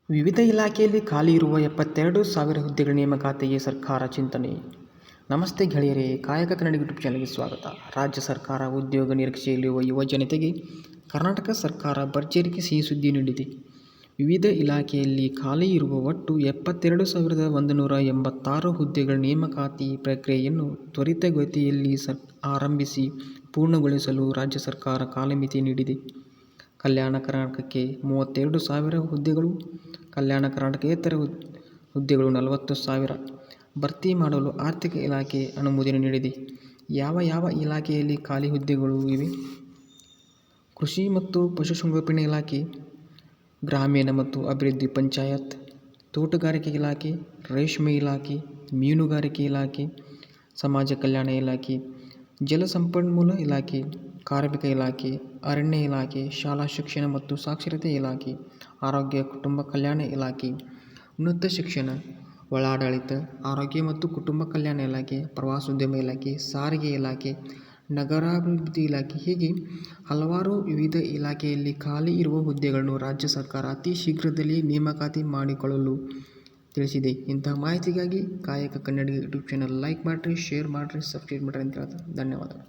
ವಿವಿಧ ಇಲಾಖೆಯಲ್ಲಿ ಖಾಲಿ ಇರುವ 72,000 ಹುದ್ದೆಗಳ ನೇಮಕಾತಿಗೆ ಸರ್ಕಾರ ಚಿಂತನೆ. ನಮಸ್ತೆ ಗೆಳೆಯರೇ, ಕಾಯಕ ಕನ್ನಡ ಯೂಟ್ಯೂಬ್ ಚಾನಲ್ಗೆ ಸ್ವಾಗತ. ರಾಜ್ಯ ಸರ್ಕಾರ ಉದ್ಯೋಗ ನಿರೀಕ್ಷೆಯಲ್ಲಿರುವ ಯುವ ಜನತೆಗೆ ಕರ್ನಾಟಕ ಸರ್ಕಾರ ಭರ್ಜರಿ ಸಿಹಿ ಸುದ್ದಿ ನೀಡಿದೆ. ವಿವಿಧ ಇಲಾಖೆಯಲ್ಲಿ ಖಾಲಿ ಇರುವ ಒಟ್ಟು 72,186 ಹುದ್ದೆಗಳ ನೇಮಕಾತಿ ಪ್ರಕ್ರಿಯೆಯನ್ನು ತ್ವರಿತಗತಿಯಲ್ಲಿ ಆರಂಭಿಸಿ ಪೂರ್ಣಗೊಳಿಸಲು ರಾಜ್ಯ ಸರ್ಕಾರ ಕಾಲಮಿತಿ ನೀಡಿದೆ. ಕಲ್ಯಾಣ ಕರ್ನಾಟಕಕ್ಕೆ 32,000 ಹುದ್ದೆಗಳು, ಕಲ್ಯಾಣ ಕರ್ನಾಟಕೇತರ ಹುದ್ದೆಗಳು 40,000 ಭರ್ತಿ ಮಾಡಲು ಆರ್ಥಿಕ ಇಲಾಖೆ ಅನುಮೋದನೆ ನೀಡಿದೆ. ಯಾವ ಇಲಾಖೆಯಲ್ಲಿ ಖಾಲಿ ಹುದ್ದೆಗಳು ಇವೆ? ಕೃಷಿ ಮತ್ತು ಪಶುಸಂಗೋಪನಾ ಇಲಾಖೆ, ಗ್ರಾಮೀಣ ಮತ್ತು ಅಭಿವೃದ್ಧಿ ಪಂಚಾಯತ್, ತೋಟಗಾರಿಕೆ ಇಲಾಖೆ, ರೇಷ್ಮೆ ಇಲಾಖೆ, ಮೀನುಗಾರಿಕೆ ಇಲಾಖೆ, ಸಮಾಜ ಕಲ್ಯಾಣ ಇಲಾಖೆ, ಜಲಸಂಪನ್ಮೂಲ ಇಲಾಖೆ, ಕಾರ್ಮಿಕ ಇಲಾಖೆ, ಅರಣ್ಯ ಇಲಾಖೆ, ಶಾಲಾ ಶಿಕ್ಷಣ ಮತ್ತು ಸಾಕ್ಷರತೆ ಇಲಾಖೆ, ಆರೋಗ್ಯ ಕುಟುಂಬ ಕಲ್ಯಾಣ ಇಲಾಖೆ, ಉನ್ನತ ಶಿಕ್ಷಣ, ಒಳಾಡಳಿತ, ಆರೋಗ್ಯ ಮತ್ತು ಕುಟುಂಬ ಕಲ್ಯಾಣ ಇಲಾಖೆ, ಪ್ರವಾಸೋದ್ಯಮ ಇಲಾಖೆ, ಸಾರಿಗೆ ಇಲಾಖೆ, ನಗರಾಭಿವೃದ್ಧಿ ಇಲಾಖೆ ಹೀಗೆ ಹಲವಾರು ವಿವಿಧ ಇಲಾಖೆಯಲ್ಲಿ ಖಾಲಿ ಇರುವ ಹುದ್ದೆಗಳನ್ನು ರಾಜ್ಯ ಸರ್ಕಾರ ಅತಿ ಶೀಘ್ರದಲ್ಲೇ ನೇಮಕಾತಿ ಮಾಡಿಕೊಳ್ಳಲು ತಿಳಿಸಿದೆ. ಇಂತಹ ಮಾಹಿತಿಗಾಗಿ ಕಾಯಕ ಕನ್ನಡ ಯೂಟ್ಯೂಬ್ ಚಾನಲ್ ಲೈಕ್ ಮಾಡಿರಿ, ಶೇರ್ ಮಾಡಿರಿ, ಸಬ್ಸ್ಕ್ರೈಬ್ ಮಾಡಿರಿ ಅಂತ ಹೇಳ್ತಾ ಧನ್ಯವಾದಗಳು.